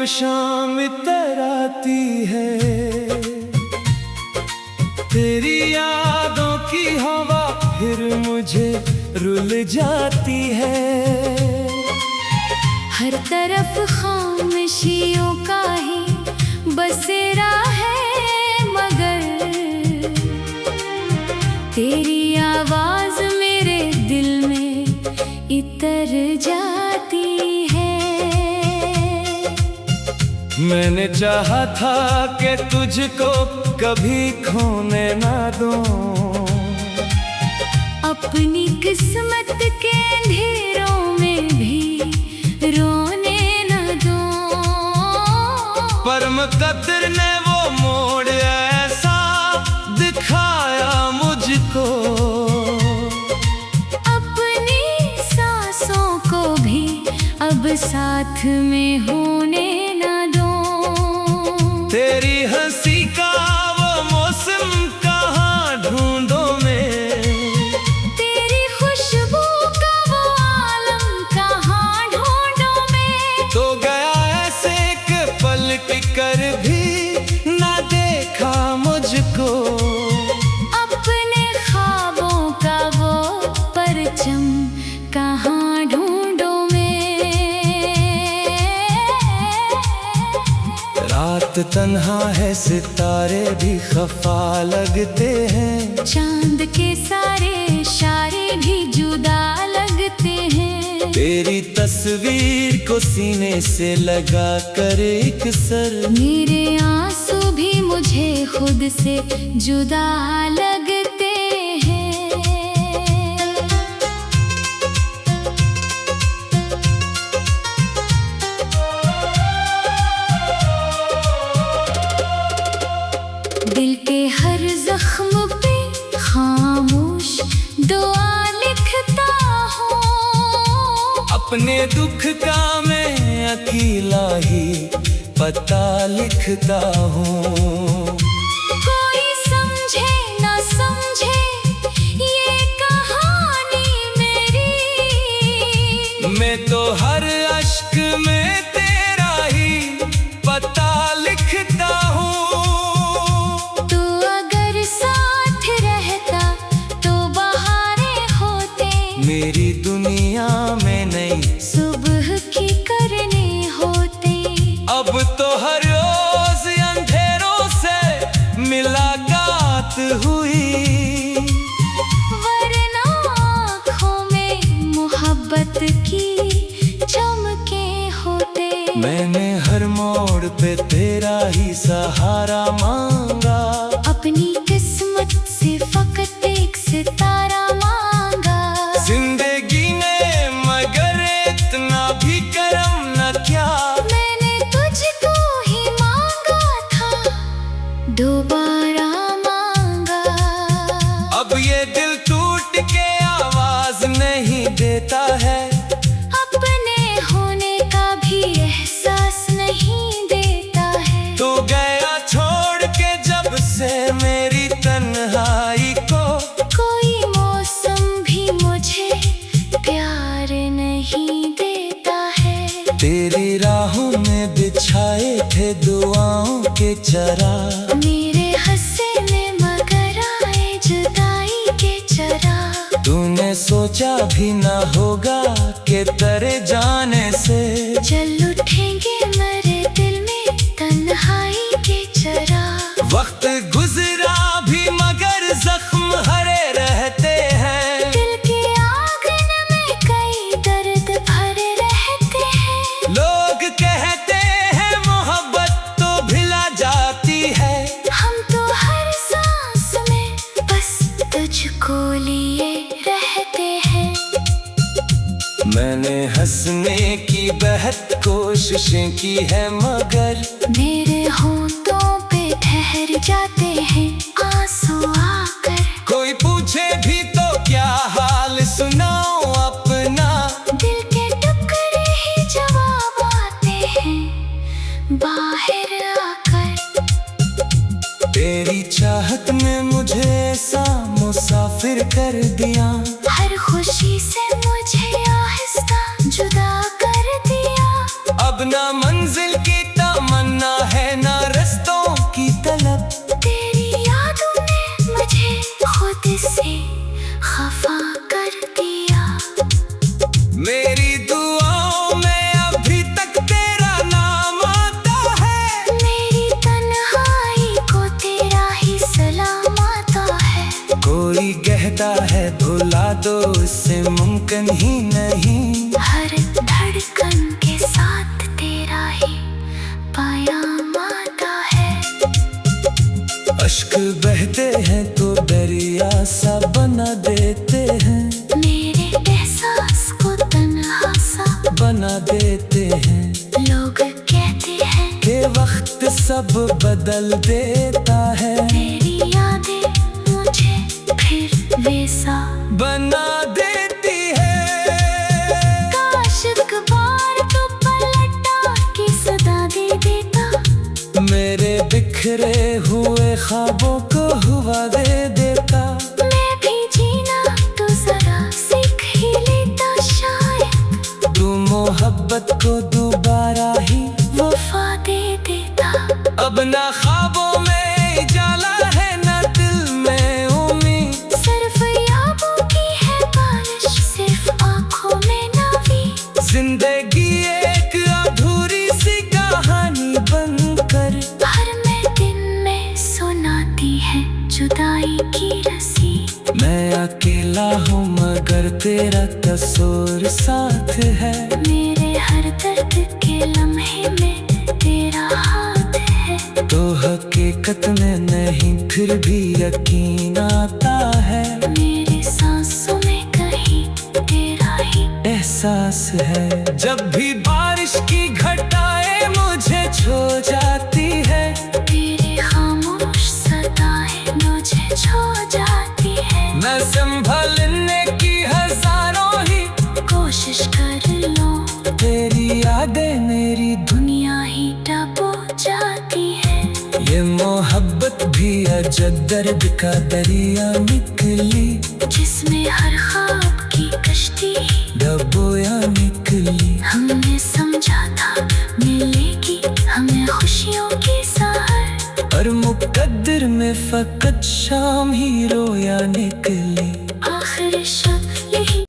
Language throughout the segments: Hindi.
अब शाम इतराती है, तेरी यादों की हवा फिर मुझे रुल जाती है। हर तरफ खामोशियों का ही बसेरा है, मगर तेरी आवाज मेरे दिल में इतर जाती है। मैंने चाहा था कि तुझको कभी खोने ना दूं, अपनी किस्मत के अंधेरों में भी रोने न दूं। पर मुकद्दर ने वो मोड़ ऐसा दिखाया मुझको, अपनी सांसों को भी अब साथ में होने न दूं। तेरी हंसी का वो मौसम कहाँ ढूंढूं मैं, तेरी खुशबू का वो आलम कहाँ ढूंढूं मैं। तो गया ऐसे कि पलट कर भी ना देखा मुझको, अपने ख्वाबों का वो परचम कहाँ ढूंढूं मैं। रात तन्हा है, सितारे भी खफा लगते हैं, चांद के सारे इशारे भी जुदा लगते हैं। तेरी तस्वीर को सीने से लगा कर एक सर, मेरे आंसू भी मुझे खुद से जुदा लगते हैं। दिल के हर जख्म पे खामोश दुआ लिखता हूँ, अपने दुख का मैं अकेला ही पता लिखता हूँ। कोई समझे ना समझे ये कहानी मेरी, मैं तो हर अश्क में तेरा ही पता लिखता हूँ। तू अगर साथ रहता तो बहारें होते, मेरी दुनिया में नई सुबह की करने होते। अब तो हर रोज अंधेरों से मुलाकात हुई, वरना आँखों में मोहब्बत की चमके होते। मैंने हर मोड़ पे तेरा ही सहारा मांगा, अपनी किस्मत से फकत एक सितारा मांगा। जिंदगी ने मगर इतना भी करम न किया, मैंने तुझको ही मांगा था, दोबारा मांगा। अब ये दिल टूट के आवाज नहीं देता है, अपने होने का भी एहसास नहीं देता है। तू गया छोड़ के जब से मेरी तन्हाई को, कोई मौसम भी मुझे प्यार नहीं देता है। तेरी राहों में बिछाए थे दुआओं के चरा, मेरे हंसे में मगर आए जुदाई के चरा। तूने सोचा भी ना होगा कि तेरे जाने से चल उठेंगे मेरे दिल में तन्हाई के चरा। वक्त गुजरा भी मगर जख्म हरे रहते हैं, दिल के आंगन में कई दर्द भरे रहते हैं। लोग कहते हैं मोहब्बत तो भिला जाती है, हम तो हर सांस में बस तुझको लिए रहते हैं। मैंने हंसने की बेहद कोशिशें की है, मगर मेरे होंठों पे ठहर जाते हैं आंसू आकर। कोई पूछे भी तो क्या हाल सुनाऊं अपना, दिल के टुकड़े ही जवाब आते हैं बाहर आकर। तेरी चाहत ने मुझे ऐसा मुसाफिर कर दिया, हर खुशी से मुझे आहिस्ता जुदा कर दिया। अब ना मंजिल की मेरी दुआओं में अभी तक तेरा नाम आता है। मेरी तन्हाई को तेरा ही सलाम आता है। कोई कहता है भुला दो, इससे मुमकिन ही नहीं। हर धड़कन के साथ तेरा ही पैगाम आता है। अश्क बहते हैं तो दरिया सा बना देते हैं। मेरे एहसास को तन्हा सा बना देते हैं। लोग कहते हैं कि वक्त सब बदल देता है। मेरी यादें मुझे फिर वैसा बना देती है। काश एक बार तो पलटा के सदा दे देता। मेरे बिखरे हुए ख्वाबों को हुआ दे देता। मैं भी जीना तो जरा सीख ही लेता शायद। तू मोहब्बत को दोबारा ही वफा दे देता। अब ना ख्वाबों में उजाला है, ना दिल में उम्मीद। सिर्फ यादों की है बारिश, सिर्फ आँखों में नमी। जिंदगी एक अधूरी सी कहानी बनकर हर मैं दिन में सुनाती है जुदाई की रसीद। मैं अकेला हूँ मगर तेरा कसूर साथ है। मेरे हर दर्द के लम्हे में तेरा हाथ है। तो हकीकत में नहीं फिर भी यकीन आता है। मेरे सांसों में कहीं तेरा ही एहसास है। जब भी बारिश की घटाएं मुझे छू जाती है। तेरी खामोश सदाएं मुझे छू जाती है। मैं संभलने की हजारों ही कोशिश कर लो, तेरी यादें मेरी दुनिया ही डबो जाती है। ये मोहब्बत भी अजब दर्द का दरिया निकली। जिसमें हर ख्वाब की कश्ती डबोया निकली। हमने समझा था मिलेगी हमें खुशियों की सहर। और मुकद्दर में फकत शाम ही रोया निकली। आखिर शब यही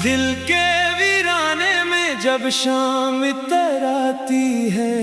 दिल के वीराने में जब शाम इतराती है।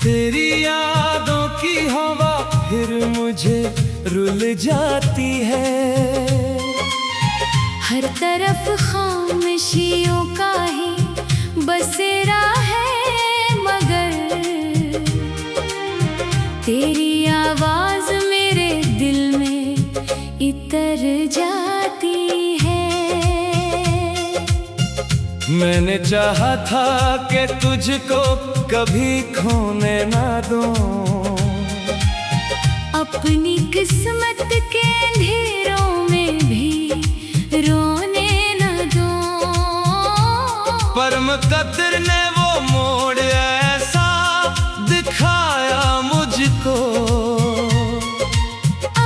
तेरी यादों की हवा फिर मुझे रुल जाती है। हर तरफ खामोशियों का ही बसेरा है, मगर तेरी आवाज मेरे दिल में इतर जाती है। मैंने चाहा था कि तुझको कभी खोने ना दूं। अपनी किस्मत के अंधेरों में भी रोने न दूं। पर मुकद्दर ने वो मोड़ ऐसा दिखाया मुझको।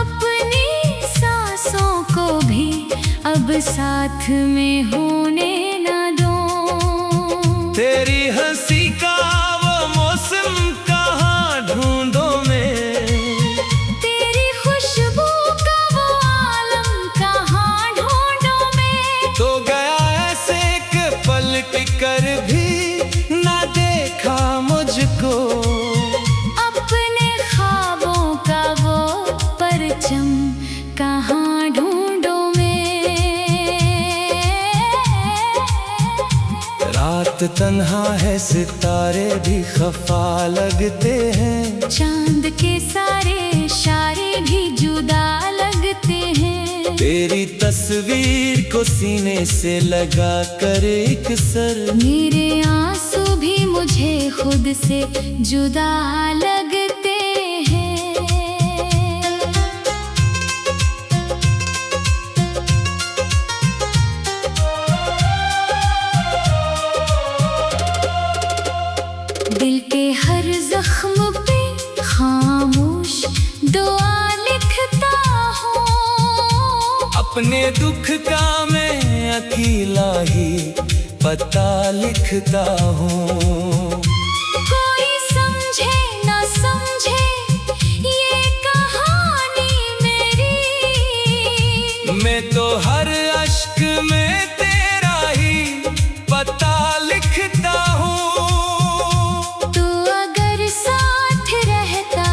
अपनी सांसों को भी अब साथ में होने न दूं। तेरी हंसी का वो मौसम कहाँ ढूंढूं मैं। तेरी खुशबू का वो आलम कहाँ ढूंढूं मैं। तो गया ऐसे कि पलट कर भी ना देखा मुझको। अपने ख्वाबों का वो परचम कहाँ ढूंढूं मैं। रात तन्हा है, सितारे भी खफा लगते हैं। चांद के सारे इशारे भी जुदा लगते हैं। तेरी तस्वीर को सीने से लगा कर एक सर। मेरे आंसू भी मुझे खुद से जुदा लगते हैं। दिल के हर जख्म पे खामोश दुआ लिखता हूँ। अपने दुख का मैं अकेला ही पता लिखता हूँ। कोई समझे ना समझे ये कहानी मेरी, मैं तो हर अश्क में तेरा ही पता लिखता हूँ। तू अगर साथ रहता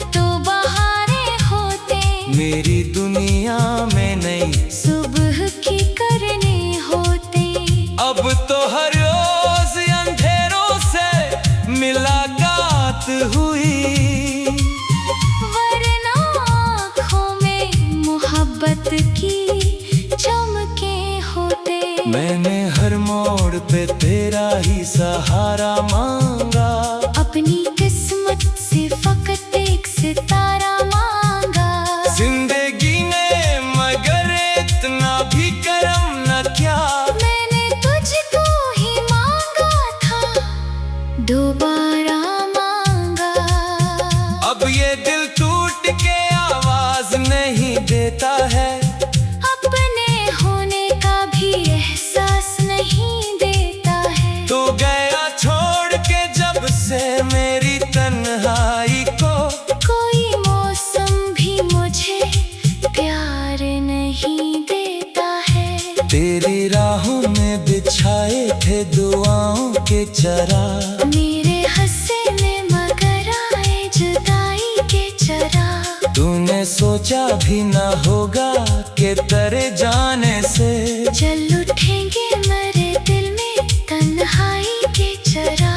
तो बहारें होते, मेरी दुनिया में नई सुबह की करने होते। अब तो हर रोज अंधेरों से मुलाकात हुई, वरना आँखों में मोहब्बत की चमके होते। मैंने हर मोड़ पे तेरा ही सहारा मांगा, अपनी किस्मत से फकत एक सितारा मांगा। जिंदगी ने मगर इतना भी करम न किया, मैंने तुझको ही मांगा था, दोबारा मांगा। अब ये दिल टूट के आवाज नहीं देता है, अपने होने का भी एहसास नहीं देता है। तू गया छोड़ के जब से मेरी तन्हाई को, कोई मौसम भी मुझे प्यार नहीं देता है। तेरी राहों में बिछाए थे दुआओं के चरा, मेरे हंसने मगर आए जुदाई के चरा। तूने सोचा भी ना होगा कि तेरे जाने से जल उठेंगे मेरे दिल में तन्हाई के चरा।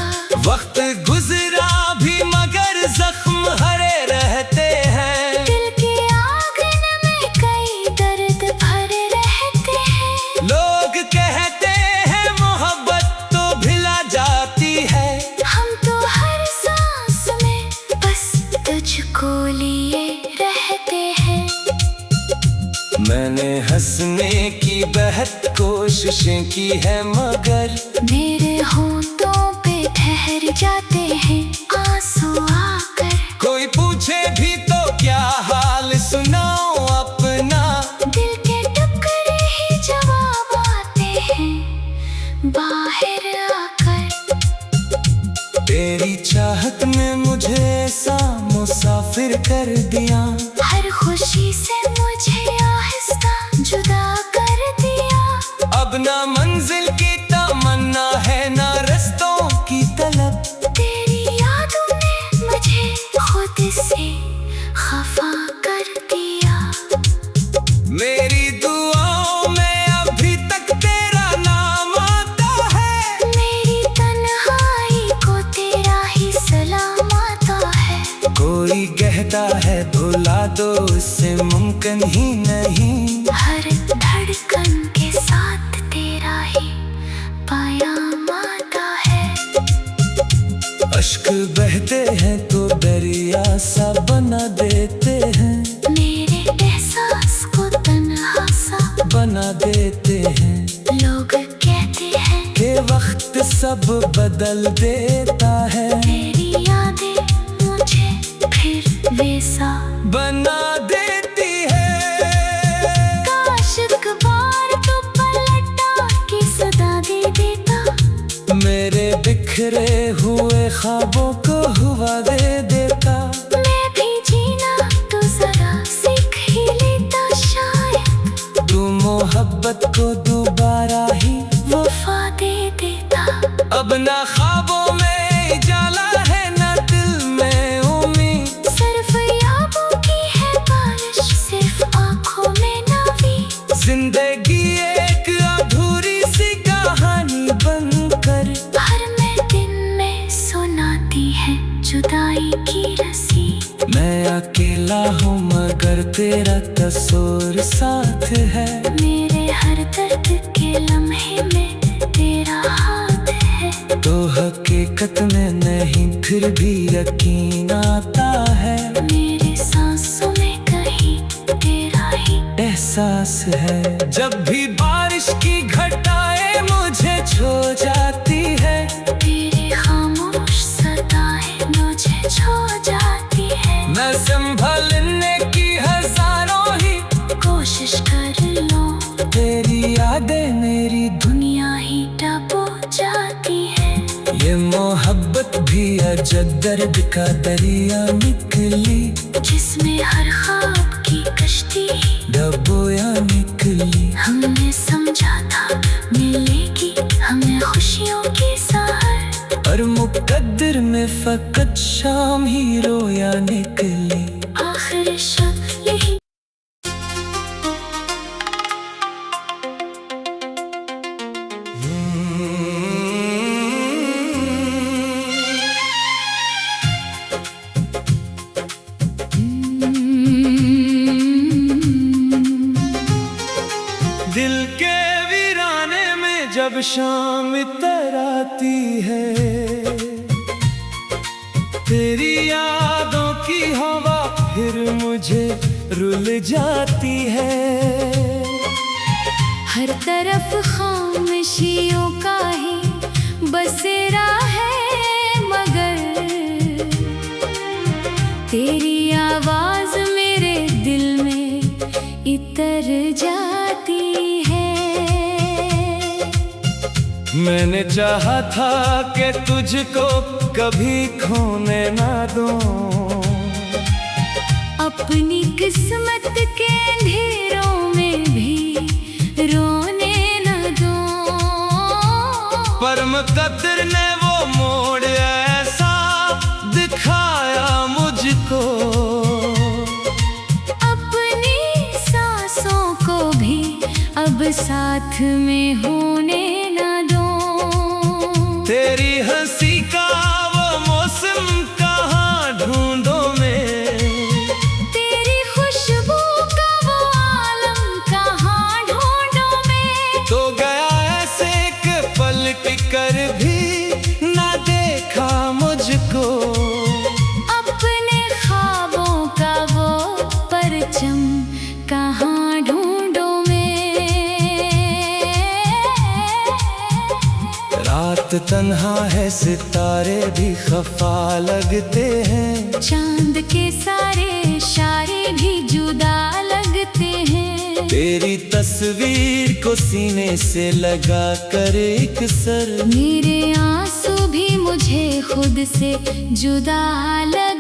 वक्त गुजरा भी मगर जख्म हरे रहते हैं, दिल के आंगन में कई दर्द भरे रहते हैं। लोग कहते हैं मोहब्बत तो भिला जाती है, हम तो हर सांस में बस तुझको लिए रहते हैं। मैंने हंसने की बेहद कोशिशें की है मगर मेरे होंठों पे ठहर जाते हैं आंसू आकर। कोई पूछे भी तो क्या हाल सुनाऊं अपना, दिल के टुकड़े ही जवाब आते हैं बाहर आकर। तेरी चाहत ने मुझे ऐसा मुसाफिर कर दिया, हर खुशी से मुझे आहिस्ता जुदा कर दिया। अब ना मंजिल की तमन्ना है ना रस्तों की तलब, तेरी यादों ने मुझे खुद से खफा कर दिया। मेरी दुआओं में अभी तक तेरा नाम आता है, मेरी तन्हाई को तेरा ही सलाम आता है। कोई कहता है भुला दो इससे मुमकिन ही नहीं, हर धड़कन के साथ तेरा ही पैगाम आता है। अश्क बहते हैं तो दरिया सा बना देते हैं, मेरे एहसास को तन्हा सा बना देते हैं। लोग कहते हैं कि वक्त सब बदल देता है, तेरी यादें मुझे फिर वैसा बना देती है। काश एक बार तो पलटा के सदा दे देता, मेरे बिखरे हुए ख्वाबों को हुआ दे देता। मैं भी जीना तो जरा सीख ही लेता शायद, तू मोहब्बत को दोबारा ही वफा दे देता। अब ना ख्वाबों में जाला है ना दिल में उम्मीद, सिर्फ यादों की है बारिश सिर्फ आंखों में नवी। जिंदगी एक अधूरी सी कहानी बनकर हर में दिन में सुनाती है जुदाई की रसी। मैं अकेला हूँ मगर तेरा तस्वीर साथ है, मेरे हर दर्द के लम्हे में तेरा हाथ है। तो हकीकत में नहीं फिर भी यकीन आता है, मेरे सांसों में कहीं तेरा ही एहसास है। जब भी बारिश की घटाएं मुझे छो जाती है, तेरी खामोश सदाएं मुझे छो जाती है। मैं संभलने की हजारों ही कोशिश कर लो यादें मेरी दुनिया ही डबो जाती है। ये मोहब्बत भी अजब दर्द का दरिया निकली, जिसमें हर ख्वाब की कश्ती डबोया निकली। हमने समझा था मिलेगी हमें खुशियों की सहर, पर मुकद्दर में फकत शाम ही रोया निकली। आखिर शब यही दिल के वीराने में जब शाम तराती है, तेरी यादों की हवा फिर मुझे रुल जाती है। हर तरफ खामोशियों का ही बसेरा है, मगर तेरी आवाज मेरे दिल में इतर जाती है। मैंने चाहा था कि तुझको कभी खोने ना दूं, अपनी किस्मत के अंधेरों में भी रोने न दूं, पर मुकद्दर ने वो मोड़ ऐसा दिखाया मुझको, अपनी सांसों को भी अब साथ में होने न दूं। तेरी हंसी का वो मौसम कहाँ ढूंढो मैं, तेरी खुशबू का वो आलम कहाँ ढूंढूं मैं। तो गया ऐसे कि पलट कर भी ना देखा मुझको, अपने ख्वाबों का वो परचम कहाँ ढूंढूं मैं। रात तन्हा है सितारे भी खफा लगते हैं, चांद के सारे इशारे भी जुदा लगते हैं। तेरी तस्वीर को सीने से लगा कर एक सर, मेरे आंसू भी मुझे खुद से जुदा लग